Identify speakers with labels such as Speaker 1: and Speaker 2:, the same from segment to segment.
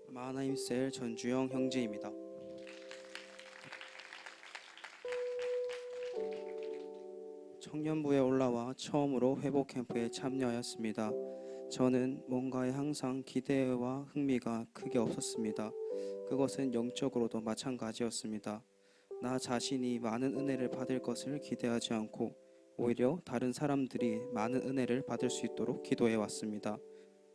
Speaker 1: 마하나임셀 전주영 형제입니다. 청년부에 올라와 처음으로 회복 캠프에 참여하였습니다. 저는 뭔가에 항상 기대와 흥미가 크게 없었습니다. 그것은 영적으로도 마찬가지였습니다. 나 자신이 많은 은혜를 받을 것을 기대하지 않고 오히려 다른 사람들이 많은 은혜를 받을 수 있도록 기도해 왔습니다.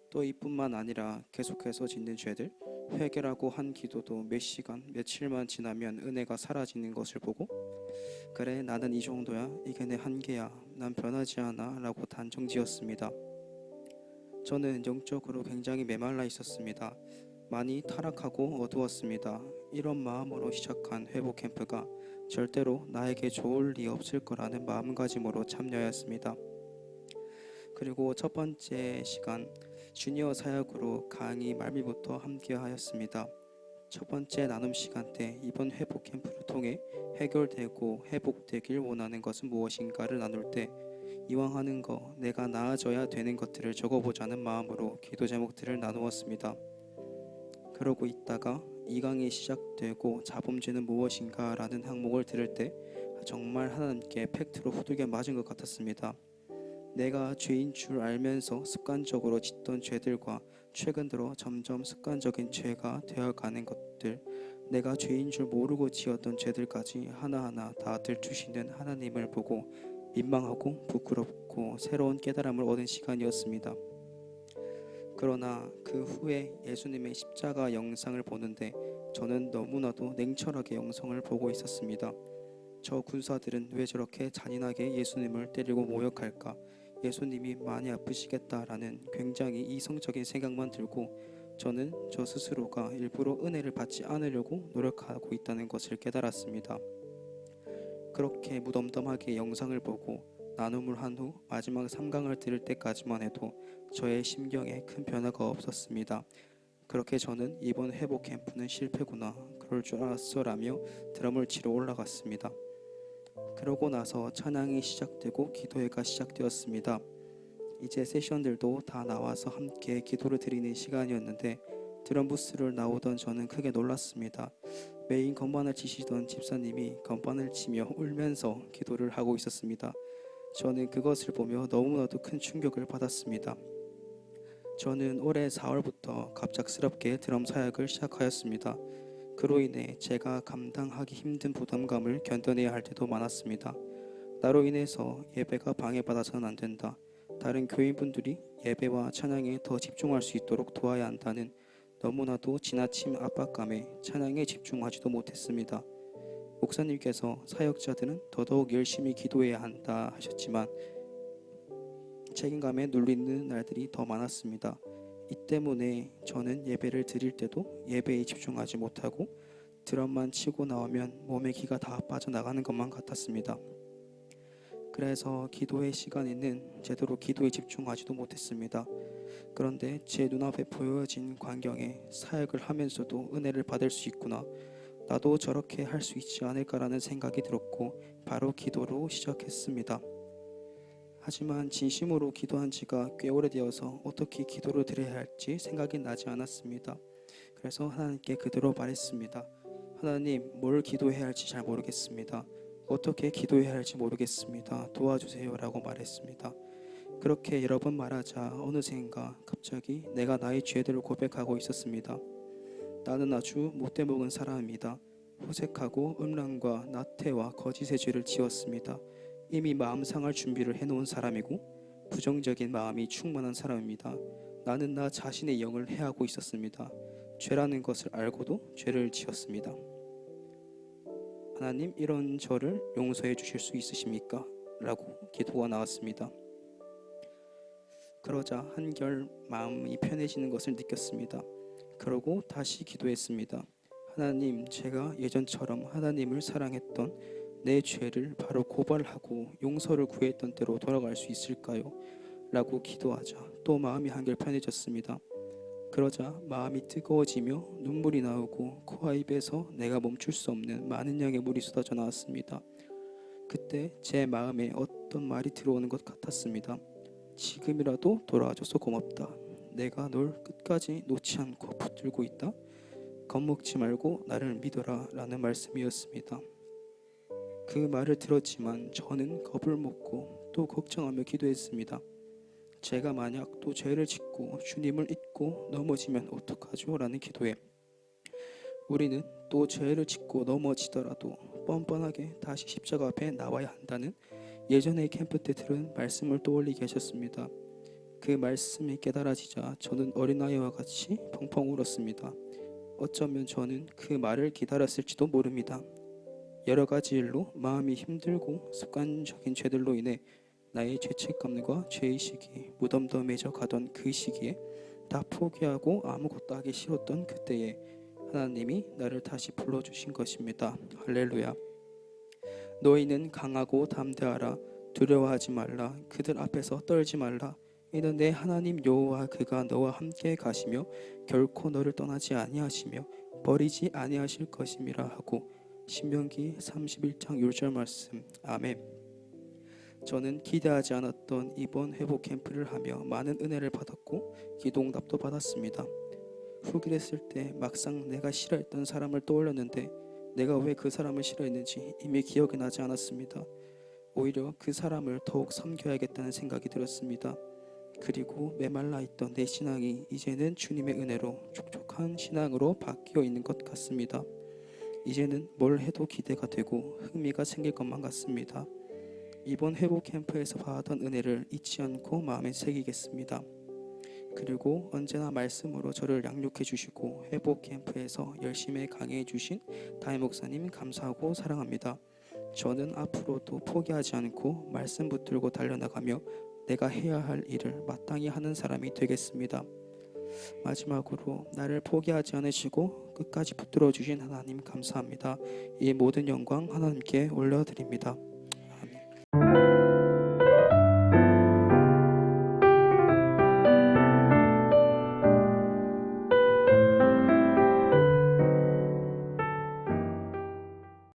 Speaker 1: 또 이뿐만 아니라 계속해서 짓는 죄들, 회개라고 한 기도도 몇 시간, 며칠만 지나면 은혜가 사라지는 것을 보고 그래 나는 이 정도야, 이게 내 한계야, 난 변하지 않아 라고 단정지었습니다. 저는 영적으로 굉장히 메말라 있었습니다. 많이 타락하고 어두웠습니다. 이런 마음으로 시작한 회복 캠프가 절대로 나에게 좋을 리 없을 거라는 마음가짐으로 참여했습니다. 그리고 첫 번째 시간 주니어 사역으로 강의 말미부터 함께 하였습니다. 첫 번째 나눔 시간 때 이번 회복 캠프를 통해 해결되고 회복되길 원하는 것은 무엇인가를 나눌 때 이왕 하는 거 내가 나아져야 되는 것들을 적어보자는 마음으로 기도 제목들을 나누었습니다. 그러고 있다가 이 강이 시작되고 자범죄는 무엇인가 라는 항목을 들을 때 정말 하나님께 팩트로 후두개 맞은 것 같았습니다. 내가 죄인 줄 알면서 습관적으로 짓던 죄들과 최근 들어 점점 습관적인 죄가 되어가는 것들, 내가 죄인 줄 모르고 지었던 죄들까지 하나하나 다 들추시는 하나님을 보고 민망하고 부끄럽고 새로운 깨달음을 얻은 시간이었습니다. 그러나 그 후에 예수님의 십자가 영상을 보는데 저는 너무나도 냉철하게 영상을 보고 있었습니다. 저 군사들은 왜 저렇게 잔인하게 예수님을 때리고 모욕할까? 예수님이 많이 아프시겠다라는 굉장히 이성적인 생각만 들고 저는 저 스스로가 일부러 은혜를 받지 않으려고 노력하고 있다는 것을 깨달았습니다. 그렇게 무덤덤하게 영상을 보고 나눔을 한 후 마지막 3강을 들을 때까지만 해도 저의 심경에 큰 변화가 없었습니다. 그렇게 저는 이번 회복 캠프는 실패구나, 그럴 줄 알았어라며 드럼을 치러 올라갔습니다. 그러고 나서 찬양이 시작되고 기도회가 시작되었습니다. 이제 세션들도 다 나와서 함께 기도를 드리는 시간이었는데 드럼 부스를 나오던 저는 크게 놀랐습니다. 메인 건반을 치시던 집사님이 건반을 치며 울면서 기도를 하고 있었습니다. 저는 그것을 보며 너무나도 큰 충격을 받았습니다. 저는 올해 4월부터 갑작스럽게 드럼 사역을 시작하였습니다. 그로 인해 제가 감당하기 힘든 부담감을 견뎌내야 할 때도 많았습니다. 나로 인해서 예배가 방해받아서는 안 된다. 다른 교인분들이 예배와 찬양에 더 집중할 수 있도록 도와야 한다는 너무나도 지나친 압박감에 찬양에 집중하지도 못했습니다. 목사님께서 사역자들은 더더욱 열심히 기도해야 한다 하셨지만 책임감에 눌리는 날들이 더 많았습니다. 이 때문에 저는 예배를 드릴 때도 예배에 집중하지 못하고 드럼만 치고 나오면 몸에 기가 다 빠져나가는 것만 같았습니다. 그래서 기도의 시간에는 제대로 기도에 집중하지도 못했습니다. 그런데 제 눈앞에 보여진 광경에 사역을 하면서도 은혜를 받을 수 있구나, 나도 저렇게 할 수 있지 않을까라는 생각이 들었고 바로 기도로 시작했습니다. 하지만 진심으로 기도한 지가 꽤 오래되어서 어떻게 기도를 드려야 할지 생각이 나지 않았습니다. 그래서 하나님께 그대로 말했습니다. 하나님, 뭘 기도해야 할지 잘 모르겠습니다. 어떻게 기도해야 할지 모르겠습니다. 도와주세요 라고 말했습니다. 그렇게 여러 번 말하자 어느샌가 갑자기 내가 나의 죄들을 고백하고 있었습니다. 나는 아주 못돼 먹은 사람입니다. 호색하고 음란과 나태와 거짓의 죄를 지었습니다. 이미 마음 상할 준비를 해놓은 사람이고 부정적인 마음이 충만한 사람입니다. 나는 나 자신의 영을 해하고 있었습니다. 죄라는 것을 알고도 죄를 지었습니다. 하나님, 이런 저를 용서해 주실 수 있으십니까? 라고 기도가 나왔습니다. 그러자 한결 마음이 편해지는 것을 느꼈습니다. 그러고 다시 기도했습니다. 하나님, 제가 예전처럼 하나님을 사랑했던 내 죄를 바로 고발하고 용서를 구했던 때로 돌아갈 수 있을까요? 라고 기도하자 또 마음이 한결 편해졌습니다. 그러자 마음이 뜨거워지며 눈물이 나오고 코와 입에서 내가 멈출 수 없는 많은 양의 물이 쏟아져 나왔습니다. 그때 제 마음에 어떤 말이 들어오는 것 같았습니다. 지금이라도 돌아와줘서 고맙다. 내가 널 끝까지 놓지 않고 붙들고 있다. 겁먹지 말고 나를 믿어라 라는 말씀이었습니다. 그 말을 들었지만 저는 겁을 먹고 또 걱정하며 기도했습니다. 제가 만약 또 죄를 짓고 주님을 잊고 넘어지면 어떡하죠? 라는 기도에 우리는 또 죄를 짓고 넘어지더라도 뻔뻔하게 다시 십자가 앞에 나와야 한다는 예전의 캠프 때 들은 말씀을 떠올리게 하셨습니다. 그 말씀이 깨달아지자 저는 어린아이와 같이 펑펑 울었습니다. 어쩌면 저는 그 말을 기다렸을지도 모릅니다. 여러 가지 일로 마음이 힘들고 습관적인 죄들로 인해 나의 죄책감과 죄의식이 무덤덤해져 가던 그 시기에 다 포기하고 아무것도 하기 싫었던 그때에 하나님이 나를 다시 불러주신 것입니다. 할렐루야. 너희는 강하고 담대하라. 두려워하지 말라. 그들 앞에서 떨지 말라. 이는 내 하나님 여호와 그가 너와 함께 가시며 결코 너를 떠나지 아니하시며 버리지 아니하실 것임이라 하고 신명기 31장 6절 말씀. 아멘. 저는 기대하지 않았던 이번 회복 캠프를 하며 많은 은혜를 받았고 기도응답도 받았습니다. 후기를 쓸 때 막상 내가 싫어했던 사람을 떠올렸는데 내가 왜 그 사람을 싫어했는지 이미 기억이 나지 않았습니다. 오히려 그 사람을 더욱 섬겨야겠다는 생각이 들었습니다. 그리고 메말라 있던 내 신앙이 이제는 주님의 은혜로 촉촉한 신앙으로 바뀌어 있는 것 같습니다. 이제는 뭘 해도 기대가 되고 흥미가 생길 것만 같습니다. 이번 회복 캠프에서 받았던 은혜를 잊지 않고 마음에 새기겠습니다. 그리고 언제나 말씀으로 저를 양육해 주시고 회복 캠프에서 열심히 강해해 주신 다혜 목사님 감사하고 사랑합니다. 저는 앞으로도 포기하지 않고 말씀 붙들고 달려나가며 내가 해야 할 일을 마땅히 하는 사람이 되겠습니다. 마지막으로 나를 포기하지 않으시고 끝까지 붙들어 주신 하나님 감사합니다. 이 모든 영광 하나님께 올려드립니다.